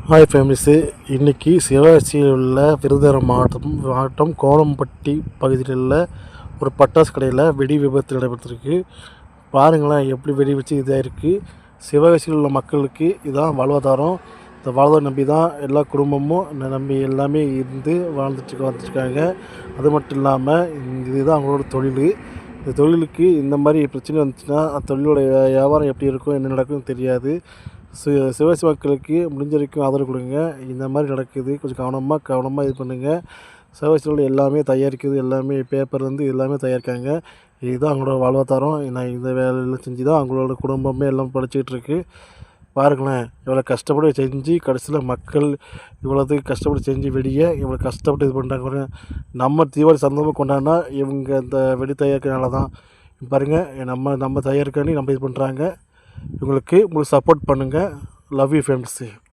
Hi families, இன்றைக்கி சிவகாசியில் உள்ள விருதுநகர் மாவட்டம் கோலம்பட்டி பகுதியில் உள்ள ஒரு பட்டாசு கடையில் வெடி விபத்து நடைபெற்றிருக்கு. பாருங்களேன் எப்படி வெடி வச்சு இதாக இருக்குது. சிவகாசியில் உள்ள மக்களுக்கு இதுதான் வாழ்வாதாரம். இந்த வாழ்வாதாரம் நம்பி தான் எல்லா குடும்பமும் நம்பி எல்லாமே இருந்து வந்துட்டுருக்காங்க. அது மட்டும் இல்லாமல் இதுதான் அவங்களோட தொழில். இந்த தொழிலுக்கு இந்த மாதிரி பிரச்சனை வந்துச்சுன்னா அந்த தொழிலோட வியாபாரம் எப்படி இருக்கும், என்ன நடக்கும்னு தெரியாது. சிவகாசி மக்களுக்கு முடிஞ்ச வரைக்கும் ஆதரவு கொடுங்க. இந்த மாதிரி நடக்குது, கொஞ்சம் கவனமாக இது பண்ணுங்கள். சிவகாசியில் எல்லாமே தயாரிக்கிறது, எல்லாமே பேப்பர்லேருந்து எல்லாமே தயாரிக்காங்க. இதுதான் அவங்களோட வாழ்வாதாரம். நான் இந்த வேலையில் செஞ்சு தான் அவங்களோட குடும்பமே எல்லாம் படிச்சுக்கிட்டு இருக்கு. பாருங்களேன் இவ்வளோ கஷ்டப்பட்டு செஞ்சு கடைசியில் மக்கள் இவ்வளோத்துக்கு கஷ்டப்பட்டு செஞ்சு வெடியை இவ்வளோ கஷ்டப்பட்டு இது பண்ணுறாங்க. நம்ம தீபாவளி சந்தோஷமாக கொண்டாடினா இவங்க இந்த வெடி தயாரிக்கிறனால தான். பாருங்கள் நம்ம தயாரிக்காண்டி நம்ம இது பண்ணுறாங்க. இவங்களுக்கு சப்போர்ட் பண்ணுங்கள். Love you friends.